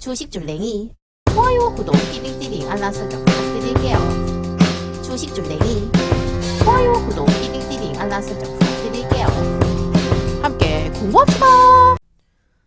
주식 줄랭이 좋아요, 구독, 띠링띠링 알람 설정 부탁드릴게요. 주식 줄랭이 좋아요, 구독, 띠링띠링 알람 설정 부탁드릴게요. 함께 공부합시다.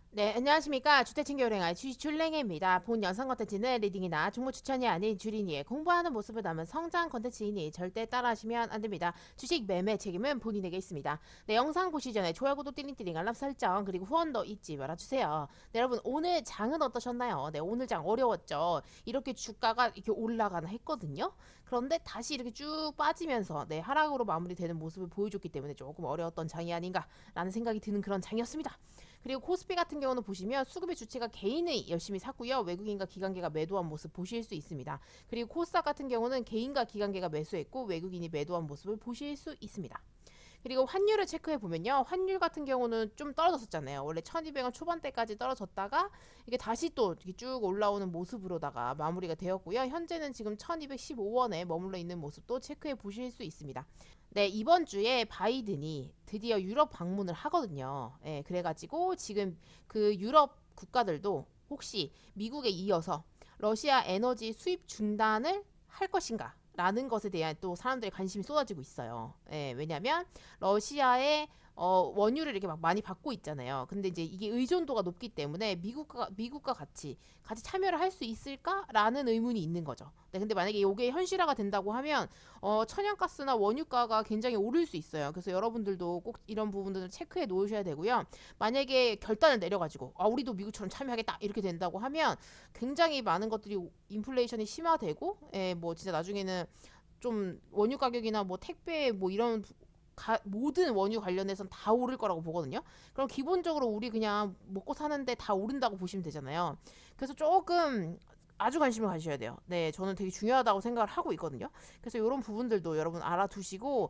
네, 안녕하십니까. 주택친교랭아의 주식줄랭이입니다. 본 영상 컨텐츠는 리딩이나 종목 추천이 아닌 주린이의 공부하는 모습을 담은 성장 컨텐츠이니 절대 따라하시면 안됩니다. 주식 매매 책임은 본인에게 있습니다. 네, 영상 보시기 전에 좋아요, 구독, 띠링띠링 알람 설정 그리고 후원도 잊지 말아주세요. 네, 여러분 오늘 장은 어떠셨나요? 네, 오늘 장 어려웠죠. 이렇게 주가가 이렇게 올라가나 했거든요. 그런데 다시 이렇게 쭉 빠지면서 네, 하락으로 마무리되는 모습을 보여줬기 때문에 조금 어려웠던 장이 아닌가라는 생각이 드는 그런 장이었습니다. 그리고 코스피 같은 경우는 보시면 수급의 주체가 개인이 열심히 샀고요. 외국인과 기관계가 매도한 모습 보실 수 있습니다. 그리고 코스닥 같은 경우는 개인과 기관계가 매수했고 외국인이 매도한 모습을 보실 수 있습니다. 그리고 환율을 체크해 보면요. 환율 같은 경우는 좀 떨어졌었잖아요. 원래 1200원 초반대까지 떨어졌다가 이게 다시 또 이렇게 쭉 올라오는 모습으로다가 마무리가 되었고요. 현재는 지금 1215원에 머물러 있는 모습도 체크해 보실 수 있습니다. 네, 이번 주에 바이든이 드디어 유럽 방문을 하거든요. 예, 그래가지고 지금 그 유럽 국가들도 혹시 미국에 이어서 러시아 에너지 수입 중단을 할 것인가 라는 것에 대한 또 사람들의 관심이 쏟아지고 있어요. 예, 왜냐면 러시아의 원유를 이렇게 막 많이 받고 있잖아요. 근데 이제 이게 의존도가 높기 때문에 미국과 같이 참여를 할 수 있을까라는 의문이 있는 거죠. 네, 근데 만약에 이게 현실화가 된다고 하면 천연가스나 원유가가 굉장히 오를 수 있어요. 그래서 여러분들도 꼭 이런 부분들을 체크해 놓으셔야 되고요. 만약에 결단을 내려가지고 우리도 미국처럼 참여하겠다 이렇게 된다고 하면 굉장히 많은 것들이 인플레이션이 심화되고 뭐 진짜 나중에는 좀 원유 가격이나 뭐 택배 뭐 이런 모든 원유 관련해서는 다 오를 거라고 보거든요. 그럼 기본적으로 우리 그냥 먹고 사는데 다 오른다고 보시면 되잖아요. 그래서 조금 아주 관심을 가지셔야 돼요. 네, 저는 되게 중요하다고 생각을 하고 있거든요. 그래서 이런 부분들도 여러분 알아두시고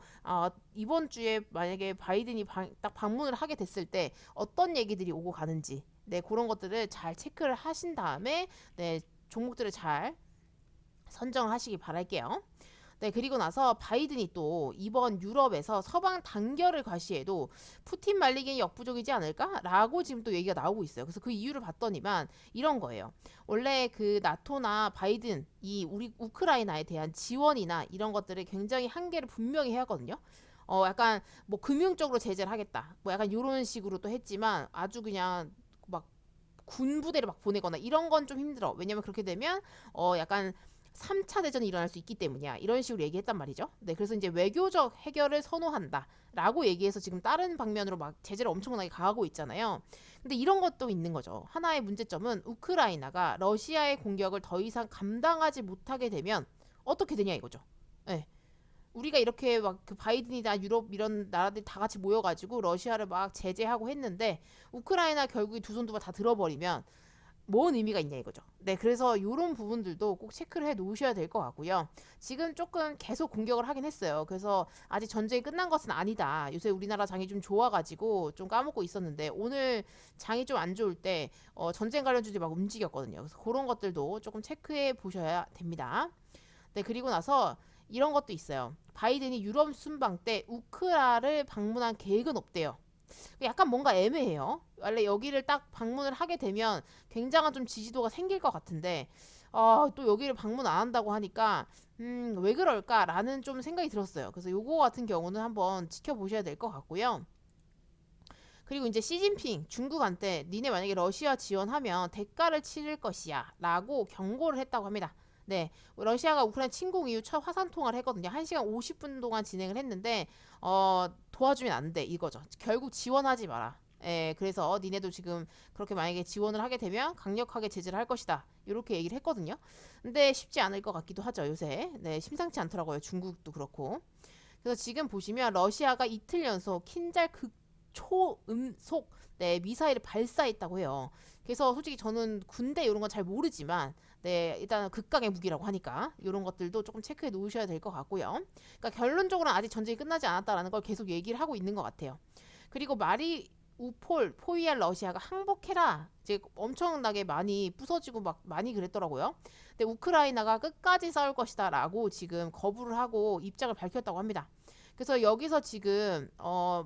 이번 주에 만약에 바이든이 딱 방문을 하게 됐을 때 어떤 얘기들이 오고 가는지 네, 그런 것들을 잘 체크를 하신 다음에 네, 종목들을 잘 선정을 하시기 바랄게요. 네, 그리고 나서 바이든이 또 이번 유럽에서 서방 단결을 과시해도 푸틴 말리기는 역부족이지 않을까라고 지금 또 얘기가 나오고 있어요. 그래서 그 이유를 봤더니만 이런 거예요. 원래 그 나토나 바이든 이 우리 우크라이나에 대한 지원이나 이런 것들을 굉장히 한계를 분명히 해왔거든요. 약간 뭐 금융적으로 제재를 하겠다. 뭐 약간 이런 식으로 또 했지만 아주 그냥 막 군부대를 막 보내거나 이런 건 좀 힘들어. 왜냐면 그렇게 되면 약간 3차 대전이 일어날 수 있기 때문이야. 이런 식으로 얘기했단 말이죠. 네, 그래서 이제 외교적 해결을 선호한다. 라고 얘기해서 지금 다른 방면으로 막 제재를 엄청나게 가하고 있잖아요. 근데 이런 것도 있는 거죠. 하나의 문제점은 우크라이나가 러시아의 공격을 더 이상 감당하지 못하게 되면 어떻게 되냐 이거죠. 네. 우리가 이렇게 막 그 바이든이나 유럽 이런 나라들이 다 같이 모여가지고 러시아를 막 제재하고 했는데 우크라이나 결국에 두 손 두 발 다 들어버리면 뭔 의미가 있냐 이거죠. 네, 그래서 이런 부분들도 꼭 체크를 해 놓으셔야 될 것 같고요. 지금 조금 계속 공격을 하긴 했어요. 그래서 아직 전쟁이 끝난 것은 아니다. 요새 우리나라 장이 좀 좋아가지고 좀 까먹고 있었는데 오늘 장이 좀 안 좋을 때 전쟁 관련주들이 막 움직였거든요. 그래서 그런 것들도 조금 체크해 보셔야 됩니다. 네, 그리고 나서 이런 것도 있어요. 바이든이 유럽 순방 때 우크라를 방문한 계획은 없대요. 약간 뭔가 애매해요. 원래 여기를 딱 방문을 하게 되면 굉장한 좀 지지도가 생길 것 같은데 또 여기를 방문 안 한다고 하니까 왜 그럴까라는 좀 생각이 들었어요. 그래서 요거 같은 경우는 한번 지켜보셔야 될 것 같고요. 그리고 이제 시진핑 중국한테 니네 만약에 러시아 지원하면 대가를 치를 것이야 라고 경고를 했다고 합니다. 네, 러시아가 우크라이나 침공 이후 첫 화상 통화를 했거든요. 1시간 50분 동안 진행을 했는데 도와주면 안 돼 이거죠. 결국 지원하지 마라. 그래서 니네도 지금 그렇게 만약에 지원을 하게 되면 강력하게 제재를 할 것이다. 이렇게 얘기를 했거든요. 근데 쉽지 않을 것 같기도 하죠, 요새. 네, 심상치 않더라고요. 중국도 그렇고. 그래서 지금 보시면 러시아가 이틀 연속 킨잘 극초음속 네, 미사일을 발사했다고 해요. 그래서 솔직히 저는 군대 이런 건 잘 모르지만 네, 일단 극강의 무기라고 하니까 이런 것들도 조금 체크해 놓으셔야 될 것 같고요. 그러니까 결론적으로는 아직 전쟁이 끝나지 않았다라는 걸 계속 얘기를 하고 있는 것 같아요. 그리고 마리우폴 포위할 러시아가 항복해라 이제 엄청나게 많이 부서지고 막 많이 그랬더라고요. 근데 우크라이나가 끝까지 싸울 것이다라고 지금 거부를 하고 입장을 밝혔다고 합니다. 그래서 여기서 지금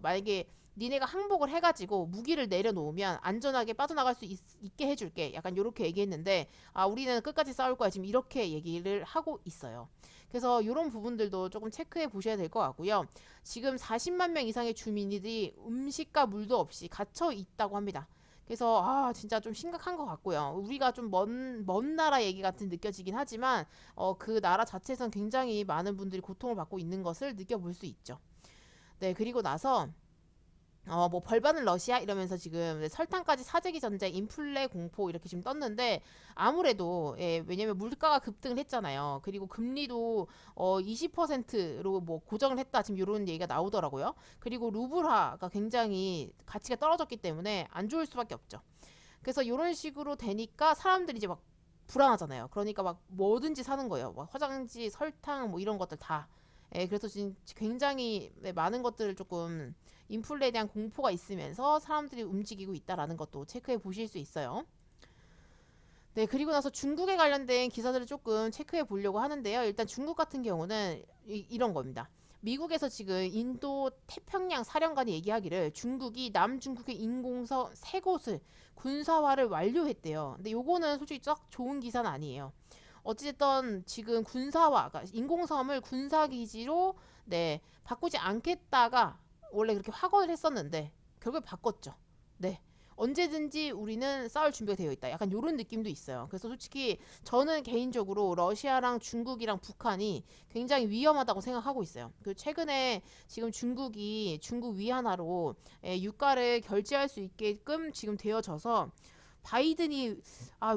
만약에 니네가 항복을 해가지고 무기를 내려놓으면 안전하게 빠져나갈 수 있게 해줄게. 약간 요렇게 얘기했는데 우리는 끝까지 싸울 거야. 지금 이렇게 얘기를 하고 있어요. 그래서 이런 부분들도 조금 체크해 보셔야 될 것 같고요. 지금 40만 명 이상의 주민들이 음식과 물도 없이 갇혀 있다고 합니다. 그래서 진짜 좀 심각한 것 같고요. 우리가 좀 먼 나라 얘기 같은 느껴지긴 하지만 그 나라 자체에선 굉장히 많은 분들이 고통을 받고 있는 것을 느껴볼 수 있죠. 네, 그리고 나서 뭐 벌받은 러시아 이러면서 지금 설탕까지 사재기 전쟁, 인플레 공포 이렇게 지금 떴는데 아무래도 왜냐면 물가가 급등을 했잖아요. 그리고 금리도 20%로 뭐 고정을 했다 지금 이런 얘기가 나오더라고요. 그리고 루블화가 굉장히 가치가 떨어졌기 때문에 안 좋을 수밖에 없죠. 그래서 이런 식으로 되니까 사람들이 이제 막 불안하잖아요. 그러니까 막 뭐든지 사는 거예요. 막 화장지, 설탕 뭐 이런 것들 다. 그래서 지금 굉장히 많은 것들을 조금 인플레에 대한 공포가 있으면서 사람들이 움직이고 있다라는 것도 체크해 보실 수 있어요. 네, 그리고 나서 중국에 관련된 기사들을 조금 체크해 보려고 하는데요. 일단 중국 같은 경우는 이런 겁니다. 미국에서 지금 인도 태평양 사령관이 얘기하기를 중국이 남중국해 인공섬 3곳을 군사화를 완료했대요. 근데 요거는 솔직히 썩 좋은 기사는 아니에요. 어찌됐든 지금 군사화, 그러니까 인공섬을 군사기지로 바꾸지 않겠다가 원래 그렇게 확언을 했었는데 결국에 바꿨죠. 네. 언제든지 우리는 싸울 준비가 되어 있다. 약간 이런 느낌도 있어요. 그래서 솔직히 저는 개인적으로 러시아랑 중국이랑 북한이 굉장히 위험하다고 생각하고 있어요. 그 최근에 지금 중국이 중국 위안화로 유가를 결제할 수 있게끔 지금 되어져서 바이든이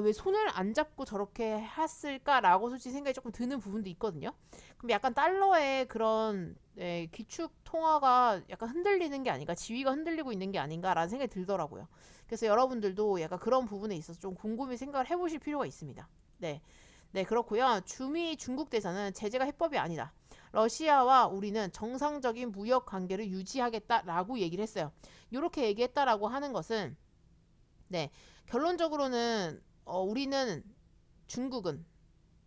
왜 손을 안 잡고 저렇게 했을까라고 솔직히 생각이 조금 드는 부분도 있거든요. 그럼 약간 달러의 그런 기축 통화가 약간 흔들리는 게 아닌가, 지위가 흔들리고 있는 게 아닌가라는 생각이 들더라고요. 그래서 여러분들도 약간 그런 부분에 있어서 좀 곰곰이 생각을 해보실 필요가 있습니다. 네. 네, 그렇고요. 주미 중국 대사는 제재가 해법이 아니다. 러시아와 우리는 정상적인 무역 관계를 유지하겠다라고 얘기를 했어요. 이렇게 얘기했다라고 하는 것은 네, 결론적으로는 우리는 중국은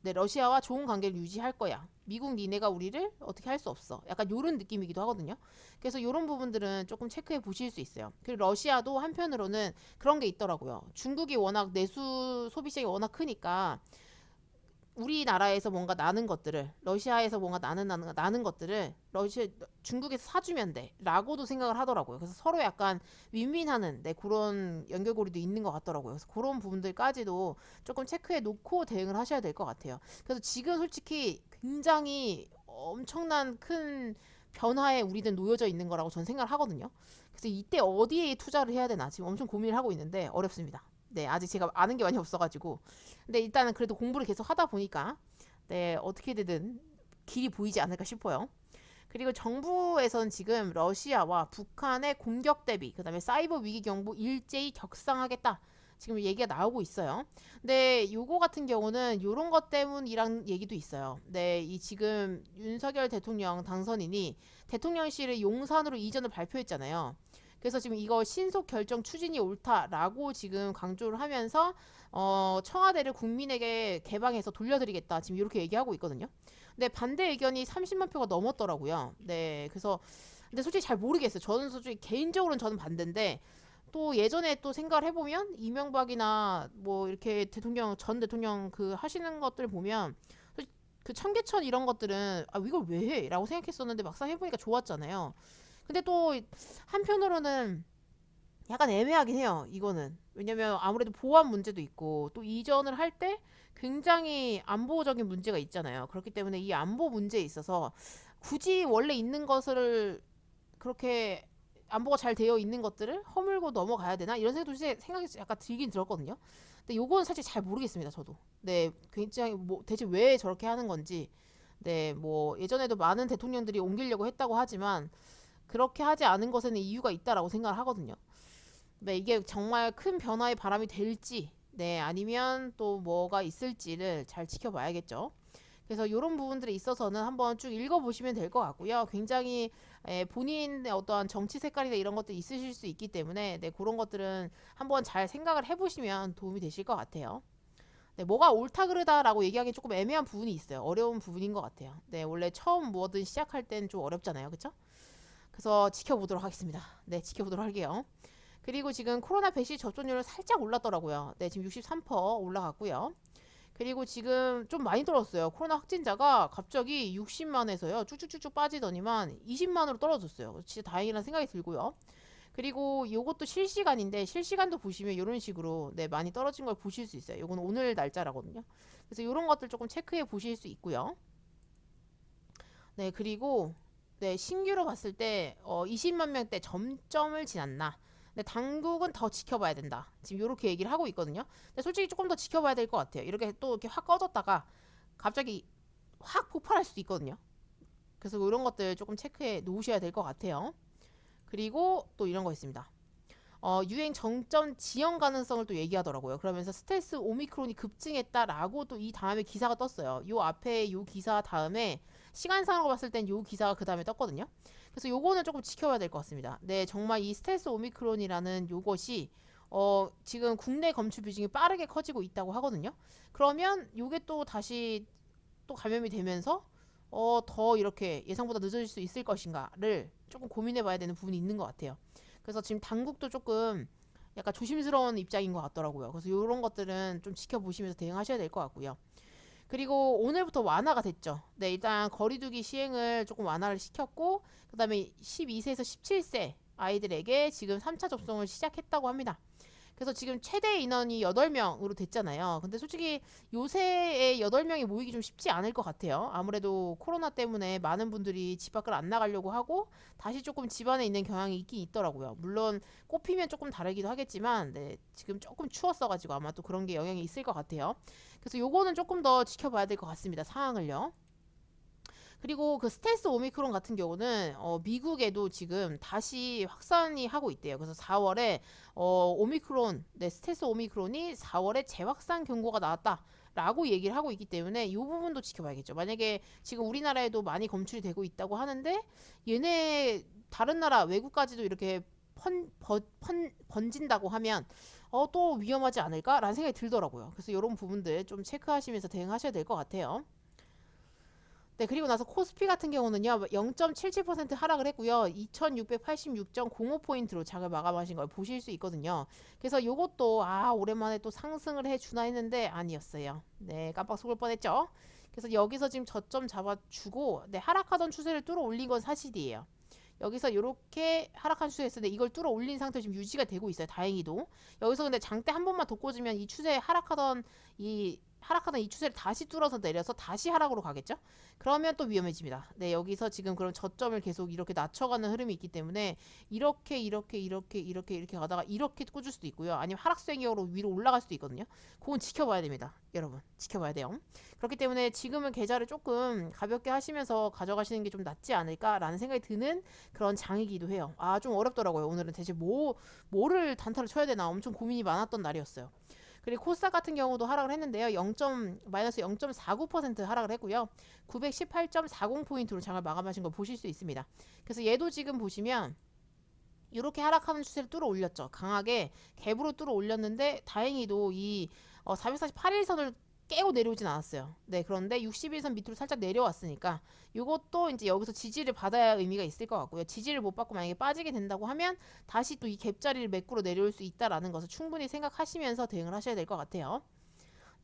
러시아와 좋은 관계를 유지할 거야. 미국 니네가 우리를 어떻게 할 수 없어. 약간 요런 느낌이기도 하거든요. 그래서 요런 부분들은 조금 체크해 보실 수 있어요. 그리고 러시아도 한편으로는 그런 게 있더라고요. 중국이 워낙 내수 소비 시장이 워낙 크니까 우리나라에서 뭔가 나는 것들을 러시아에서 뭔가 나는 것들을 중국에서 사주면 돼라고도 생각을 하더라고요. 그래서 서로 약간 윈윈하는 그런 연결고리도 있는 것 같더라고요. 그래서 그런 부분들까지도 조금 체크해 놓고 대응을 하셔야 될 것 같아요. 그래서 지금 솔직히 굉장히 엄청난 큰 변화에 우리는 놓여져 있는 거라고 저는 생각을 하거든요. 그래서 이때 어디에 투자를 해야 되나 지금 엄청 고민을 하고 있는데 어렵습니다. 네, 아직 제가 아는 게 많이 없어가지고. 근데 일단은 그래도 공부를 계속 하다 보니까, 어떻게 되든 길이 보이지 않을까 싶어요. 그리고 정부에서는 지금 러시아와 북한의 공격 대비, 그 다음에 사이버 위기 경보 일제히 격상하겠다. 지금 얘기가 나오고 있어요. 근데 요거 같은 경우는 요런 것 때문이란 얘기도 있어요. 이 지금 윤석열 대통령 당선인이 대통령실을 용산으로 이전을 발표했잖아요. 그래서 지금 이거 신속 결정 추진이 옳다라고 지금 강조를 하면서 청와대를 국민에게 개방해서 돌려드리겠다 지금 이렇게 얘기하고 있거든요. 근데 반대 의견이 30만 표가 넘었더라고요. 네, 그래서 근데 솔직히 잘 모르겠어요. 저는 솔직히 개인적으로는 저는 반대인데 또 예전에 또 생각을 해보면 이명박이나 뭐 이렇게 전 대통령 그 하시는 것들 보면 그 청계천 이런 것들은 이걸 왜 해? 라고 생각했었는데 막상 해보니까 좋았잖아요. 근데 또 한편으로는 약간 애매하긴 해요. 이거는. 왜냐면 아무래도 보안 문제도 있고 또 이전을 할 때 굉장히 안보적인 문제가 있잖아요. 그렇기 때문에 이 안보 문제에 있어서 굳이 원래 있는 것을 그렇게 안보가 잘 되어 있는 것들을 허물고 넘어가야 되나? 이런 생각이 약간 들긴 들었거든요. 근데 요거는 사실 잘 모르겠습니다. 저도. 네, 굉장히 뭐 대체 왜 저렇게 하는 건지. 네, 뭐 예전에도 많은 대통령들이 옮기려고 했다고 하지만 그렇게 하지 않은 것에는 이유가 있다라고 생각을 하거든요. 네, 이게 정말 큰 변화의 바람이 될지, 아니면 또 뭐가 있을지를 잘 지켜봐야겠죠. 그래서 이런 부분들에 있어서는 한번 쭉 읽어보시면 될 것 같고요. 굉장히 본인의 어떠한 정치 색깔이나 이런 것들이 있으실 수 있기 때문에 그런 것들은 한번 잘 생각을 해보시면 도움이 되실 것 같아요. 네, 뭐가 옳다 그르다라고 얘기하기 조금 애매한 부분이 있어요. 어려운 부분인 것 같아요. 네, 원래 처음 뭐든 시작할 땐 좀 어렵잖아요. 그쵸? 그래서 지켜보도록 하겠습니다. 네, 지켜보도록 할게요. 그리고 지금 코로나 백신 접종률은 살짝 올랐더라고요. 네, 지금 63% 올라갔고요. 그리고 지금 좀 많이 떨어졌어요. 코로나 확진자가 갑자기 60만에서요. 쭉쭉쭉쭉 빠지더니만 20만으로 떨어졌어요. 진짜 다행이라는 생각이 들고요. 그리고 이것도 실시간인데 실시간도 보시면 이런 식으로 네, 많이 떨어진 걸 보실 수 있어요. 이건 오늘 날짜라거든요. 그래서 이런 것들 조금 체크해 보실 수 있고요. 네, 그리고 네, 신규로 봤을 때 20만 명대 점점을 지났나. 근데 당국은 더 지켜봐야 된다. 지금 이렇게 얘기를 하고 있거든요. 근데 솔직히 조금 더 지켜봐야 될 것 같아요. 이렇게 또 이렇게 확 꺼졌다가 갑자기 확 폭발할 수도 있거든요. 그래서 이런 것들 조금 체크해 놓으셔야 될 것 같아요. 그리고 또 이런 거 있습니다. 유행 정점 지연 가능성을 또 얘기하더라고요. 그러면서 스텔스 오미크론이 급증했다라고 또 이 다음에 기사가 떴어요. 요 앞에 요 기사 다음에 시간상으로 봤을 땐 요 기사가 그 다음에 떴거든요. 그래서 요거는 조금 지켜봐야 될 것 같습니다. 네, 정말 이 스텔스 오미크론이라는 요것이 지금 국내 검출 비중이 빠르게 커지고 있다고 하거든요. 그러면 요게 또 다시 또 감염이 되면서 더 이렇게 예상보다 늦어질 수 있을 것인가를 조금 고민해 봐야 되는 부분이 있는 것 같아요. 그래서 지금 당국도 조금 약간 조심스러운 입장인 것 같더라고요. 그래서 이런 것들은 좀 지켜보시면서 대응하셔야 될 것 같고요. 그리고 오늘부터 완화가 됐죠. 네, 일단 거리두기 시행을 조금 완화를 시켰고, 그 다음에 12세에서 17세 아이들에게 지금 3차 접종을 시작했다고 합니다. 그래서 지금 최대 인원이 8명으로 됐잖아요. 근데 솔직히 요새에 8명이 모이기 좀 쉽지 않을 것 같아요. 아무래도 코로나 때문에 많은 분들이 집 밖을 안 나가려고 하고 다시 조금 집 안에 있는 경향이 있긴 있더라고요. 물론 꽃피면 조금 다르기도 하겠지만 네, 지금 조금 추웠어가지고 아마 또 그런 게 영향이 있을 것 같아요. 그래서 요거는 조금 더 지켜봐야 될 것 같습니다. 상황을요. 그리고 그 스텔스 오미크론 같은 경우는 미국에도 지금 다시 확산이 하고 있대요. 그래서 4월에 오미크론, 네, 스텔스 오미크론이 4월에 재확산 경고가 나왔다. 라고 얘기를 하고 있기 때문에 이 부분도 지켜봐야겠죠. 만약에 지금 우리나라에도 많이 검출이 되고 있다고 하는데 얘네 다른 나라 외국까지도 이렇게 번진다고 하면 또 위험하지 않을까라는 생각이 들더라고요. 그래서 이런 부분들 좀 체크하시면서 대응하셔야 될 것 같아요. 네, 그리고 나서 코스피 같은 경우는요, 0.77% 하락을 했고요. 2686.05포인트로 장을 마감하신 걸 보실 수 있거든요. 그래서 요것도, 오랜만에 또 상승을 해주나 했는데 아니었어요. 네, 깜빡 속을 뻔했죠. 그래서 여기서 지금 저점 잡아주고, 네, 하락하던 추세를 뚫어 올린 건 사실이에요. 여기서 이렇게 하락한 추세였는데 이걸 뚫어 올린 상태로 지금 유지가 되고 있어요. 다행히도. 여기서 근데 장대 한 번만 더 꽂으면 이 추세 하락하던 이 추세를 다시 뚫어서 내려서 다시 하락으로 가겠죠? 그러면 또 위험해집니다. 네, 여기서 지금 그런 저점을 계속 이렇게 낮춰가는 흐름이 있기 때문에 이렇게 가다가 이렇게 꽂을 수도 있고요. 아니면 하락세기로 위로 올라갈 수도 있거든요. 그건 지켜봐야 됩니다. 여러분, 지켜봐야 돼요. 그렇기 때문에 지금은 계좌를 조금 가볍게 하시면서 가져가시는 게 좀 낫지 않을까라는 생각이 드는 그런 장이기도 해요. 좀 어렵더라고요. 오늘은 대체 뭐를 단타를 쳐야 되나 엄청 고민이 많았던 날이었어요. 그리고 코스닥 같은 경우도 하락을 했는데요. 마이너스 0.49% 하락을 했고요. 918.40포인트로 장을 마감하신 거 보실 수 있습니다. 그래서 얘도 지금 보시면 이렇게 하락하는 추세를 뚫어 올렸죠. 강하게 갭으로 뚫어 올렸는데 다행히도 이 448일선을 깨고 내려오진 않았어요. 네, 그런데 61선 밑으로 살짝 내려왔으니까 이것도 이제 여기서 지지를 받아야 의미가 있을 것 같고요. 지지를 못 받고 만약에 빠지게 된다고 하면 다시 또 이 갭자리를 메꾸러 내려올 수 있다라는 것을 충분히 생각하시면서 대응을 하셔야 될 것 같아요.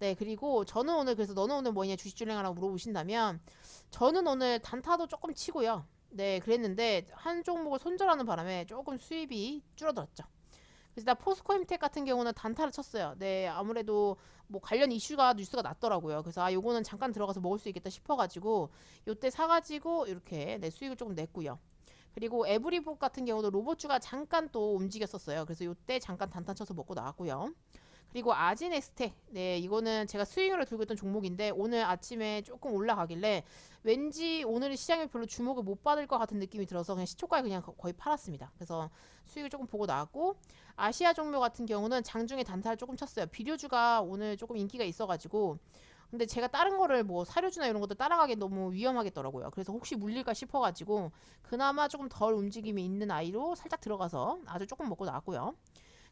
네, 그리고 저는 오늘 그래서 너는 오늘 뭐냐 주식줄행하라고 물어보신다면 저는 오늘 단타도 조금 치고요. 네, 그랬는데 한 종목을 손절하는 바람에 조금 수입이 줄어들었죠. 그래서 나 포스코임텍 같은 경우는 단타를 쳤어요. 네, 아무래도 뭐 관련 뉴스가 났더라고요. 그래서 요거는 잠깐 들어가서 먹을 수 있겠다 싶어가지고 요때 사가지고 이렇게 네, 수익을 조금 냈고요. 그리고 에브리복 같은 경우도 로봇주가 잠깐 또 움직였었어요. 그래서 요때 잠깐 단타 쳐서 먹고 나왔고요. 그리고 아진에스텍, 네, 이거는 제가 스윙으로 들고 있던 종목인데 오늘 아침에 조금 올라가길래 왠지 오늘 시장에 별로 주목을 못 받을 것 같은 느낌이 들어서 그냥 시초가에 그냥 거의 팔았습니다. 그래서 수익을 조금 보고 나왔고, 아시아 종목 같은 경우는 장중에 단타를 조금 쳤어요. 비료주가 오늘 조금 인기가 있어가지고, 근데 제가 다른 거를 뭐 사료주나 이런 것도 따라가기 너무 위험하겠더라고요. 그래서 혹시 물릴까 싶어가지고 그나마 조금 덜 움직임이 있는 아이로 살짝 들어가서 아주 조금 먹고 나왔고요.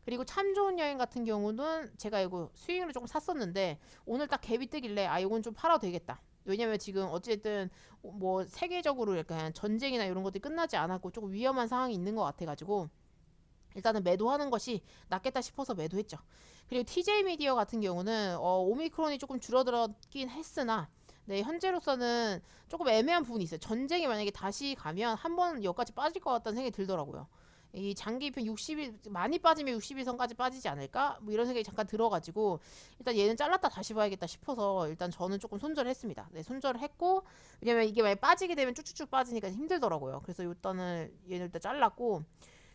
그리고 참 좋은 여행 같은 경우는 제가 이거 스윙으로 조금 샀었는데 오늘 딱 갭이 뜨길래 이건 좀 팔아도 되겠다. 왜냐면 지금 어쨌든 뭐 세계적으로 약간 전쟁이나 이런 것들이 끝나지 않았고 조금 위험한 상황이 있는 것 같아가지고 일단은 매도하는 것이 낫겠다 싶어서 매도했죠. 그리고 TJ 미디어 같은 경우는 오미크론이 조금 줄어들었긴 했으나 네, 현재로서는 조금 애매한 부분이 있어요. 전쟁이 만약에 다시 가면 한번 여기까지 빠질 것 같다는 생각이 들더라고요. 이 장기 입힌 60일 많이 빠지면 60일선까지 빠지지 않을까? 뭐 이런 생각이 잠깐 들어가지고 일단 얘는 잘랐다 다시 봐야겠다 싶어서 일단 저는 조금 손절을 했습니다. 네, 손절을 했고 왜냐면 이게 만약 빠지게 되면 쭉쭉쭉 빠지니까 힘들더라고요. 그래서 일단은 얘는 일단 잘랐고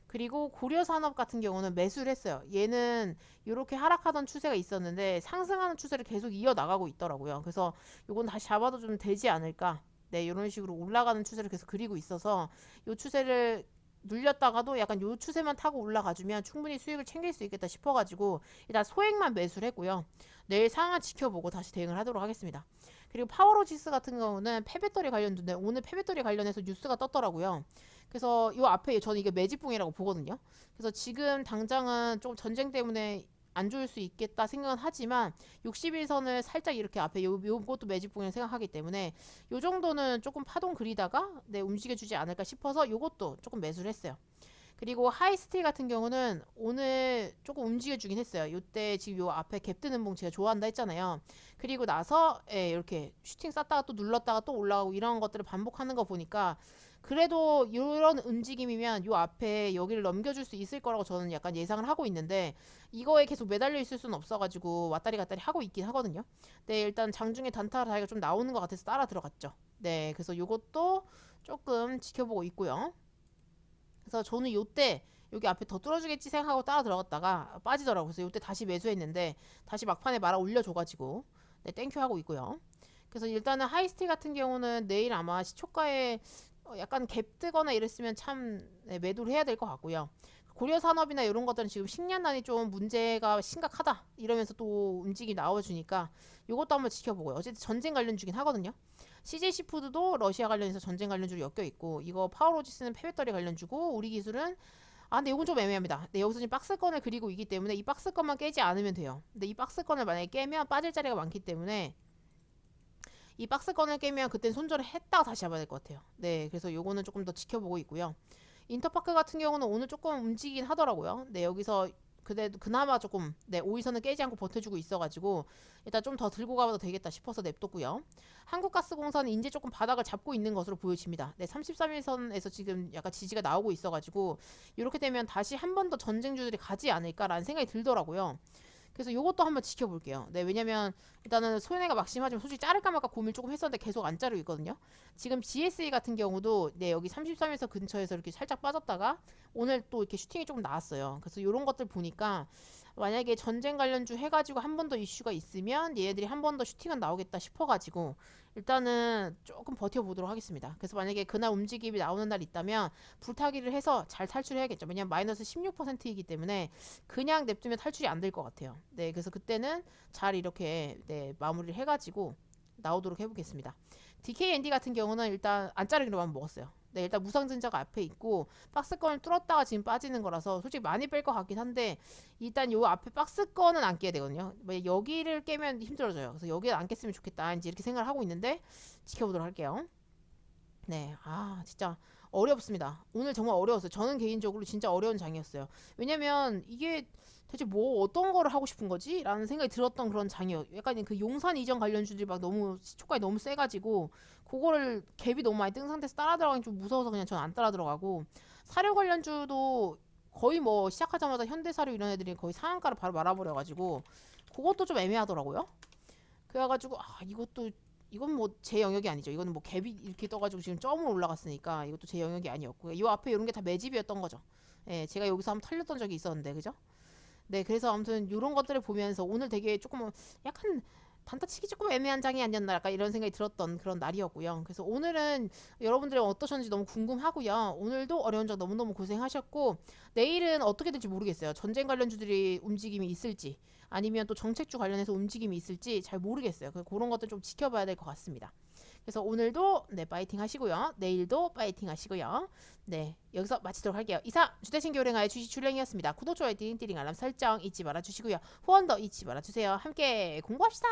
그리고 고려산업 같은 경우는 매수를 했어요. 얘는 이렇게 하락하던 추세가 있었는데 상승하는 추세를 계속 이어나가고 있더라고요. 그래서 요건 다시 잡아도 좀 되지 않을까. 네, 이런 식으로 올라가는 추세를 계속 그리고 있어서 이 추세를 눌렸다가도 약간 요 추세만 타고 올라가주면 충분히 수익을 챙길 수 있겠다 싶어가지고 일단 소액만 매수를 했고요. 내일 상황 지켜보고 다시 대응을 하도록 하겠습니다. 그리고 파워로지스 같은 경우는 폐배터리 관련인데 오늘 폐배터리 관련해서 뉴스가 떴더라고요. 그래서 이 앞에 저는 이게 매집봉이라고 보거든요. 그래서 지금 당장은 좀 전쟁 때문에 안 좋을 수 있겠다 생각은 하지만 60일선을 살짝 이렇게 앞에 요것도 매집봉이라고 생각하기 때문에 요 정도는 조금 파동 그리다가 네, 움직여주지 않을까 싶어서 요것도 조금 매수를 했어요. 그리고 하이스틸 같은 경우는 오늘 조금 움직여주긴 했어요. 요때 지금 요 앞에 갭 뜨는 봉 제가 좋아한다 했잖아요. 그리고 나서 예, 이렇게 슈팅 쐈다가 또 눌렀다가 또 올라가고 이런 것들을 반복하는 거 보니까 그래도 이런 움직임이면 요 앞에 여기를 넘겨줄 수 있을 거라고 저는 약간 예상을 하고 있는데 이거에 계속 매달려 있을 수는 없어가지고 왔다리 갔다리 하고 있긴 하거든요. 네, 일단 장중에 단타 다이가 좀 나오는 것 같아서 따라 들어갔죠. 네, 그래서 요것도 조금 지켜보고 있고요. 그래서 저는 요때 여기 앞에 더 뚫어주겠지 생각하고 따라 들어갔다가 빠지더라고요. 그래서 요때 다시 매수했는데 다시 막판에 말아 올려줘가지고 네, 땡큐 하고 있고요. 그래서 일단은 하이스틸 같은 경우는 내일 아마 시초가에 약간 갭 뜨거나 이랬으면 참 네, 매도를 해야 될 것 같고요. 고려산업이나 이런 것들은 지금 식량난이 좀 문제가 심각하다 이러면서 또 움직임이 나와주니까 이것도 한번 지켜보고요. 어쨌든 전쟁 관련주긴 하거든요. CJC푸드도 러시아 관련해서 전쟁 관련주로 엮여 있고 이거 파워로지스는 폐배터리 관련주고 우리 기술은 근데 이건 좀 애매합니다. 네, 여기서 지금 박스권을 그리고 있기 때문에 이 박스권만 깨지 않으면 돼요. 근데 이 박스권을 만약에 깨면 빠질 자리가 많기 때문에 이 박스권을 깨면 그땐 손절을 했다가 다시 잡아야 될 것 같아요. 네, 그래서 요거는 조금 더 지켜보고 있고요. 인터파크 같은 경우는 오늘 조금 움직이긴 하더라고요. 네, 여기서 그나마 조금 네, 5일선을 깨지 않고 버텨주고 있어가지고 일단 좀 더 들고 가도 되겠다 싶어서 냅뒀고요. 한국가스공사는 이제 조금 바닥을 잡고 있는 것으로 보여집니다. 네, 33일선에서 지금 약간 지지가 나오고 있어가지고 이렇게 되면 다시 한 번 더 전쟁주들이 가지 않을까라는 생각이 들더라고요. 그래서 요것도 한번 지켜볼게요. 네, 왜냐면 일단은 손해가 막심하지만 솔직히 자를까 말까 고민 조금 했었는데 계속 안 자르고 있거든요. 지금 GSE 같은 경우도 네, 여기 33에서 근처에서 이렇게 살짝 빠졌다가 오늘 또 이렇게 슈팅이 조금 나왔어요. 그래서 요런 것들 보니까 만약에 전쟁 관련주 해가지고 한 번 더 이슈가 있으면 얘네들이 한 번 더 슈팅은 나오겠다 싶어가지고 일단은 조금 버텨보도록 하겠습니다. 그래서 만약에 그날 움직임이 나오는 날 있다면 불타기를 해서 잘 탈출해야겠죠. 왜냐면 마이너스 16%이기 때문에 그냥 냅두면 탈출이 안 될 것 같아요. 네, 그래서 그때는 잘 이렇게 네, 마무리를 해가지고 나오도록 해보겠습니다. DKND 같은 경우는 일단 안 자르기로만 먹었어요. 네, 일단 무상증자가 앞에 있고 박스권을 뚫었다가 지금 빠지는 거라서 솔직히 많이 뺄 것 같긴 한데 일단 요 앞에 박스권은 안 깨야 되거든요. 여기를 깨면 힘들어져요. 그래서 여기를 안 깼으면 좋겠다 이제 이렇게 생각을 하고 있는데 지켜보도록 할게요. 네, 진짜 어렵습니다. 오늘 정말 어려웠어요. 저는 개인적으로 진짜 어려운 장이었어요. 왜냐면 이게 대체 뭐 어떤 거를 하고 싶은 거지? 라는 생각이 들었던 그런 장이에요. 약간 그 용산 이전 관련주들이 막 너무 시초가에 너무 세가지고 그거를 갭이 너무 많이 뜬 상태에서 따라 들어가기 좀 무서워서 그냥 전 안 따라 들어가고 사료 관련주도 거의 뭐 시작하자마자 현대사료 이런 애들이 거의 상한가를 바로 말아버려가지고 그것도 좀 애매하더라고요. 그래가지고 이것도 이건 뭐 제 영역이 아니죠. 이거는 뭐 갭이 이렇게 떠가지고 지금 점으로 올라갔으니까 이것도 제 영역이 아니었고요. 이 앞에 이런 게 다 매집이었던 거죠. 예, 제가 여기서 한번 털렸던 적이 있었는데, 그죠? 네, 그래서 아무튼 이런 것들을 보면서 오늘 되게 조금 약간 단타치기 조금 애매한 장이 아니었나 약간 이런 생각이 들었던 그런 날이었고요. 그래서 오늘은 여러분들이 어떠셨는지 너무 궁금하고요. 오늘도 어려운 점 너무너무 고생하셨고 내일은 어떻게 될지 모르겠어요. 전쟁 관련주들이 움직임이 있을지 아니면 또 정책주 관련해서 움직임이 있을지 잘 모르겠어요. 그런 것들 좀 지켜봐야 될 것 같습니다. 그래서 오늘도 네 파이팅 하시고요. 내일도 파이팅 하시고요. 네, 여기서 마치도록 할게요. 이상 주대신 교랭아의 주식 출랭이었습니다. 구독, 좋아요, 띠링띠링 알람 설정 잊지 말아주시고요. 후원도 잊지 말아주세요. 함께 공부합시다.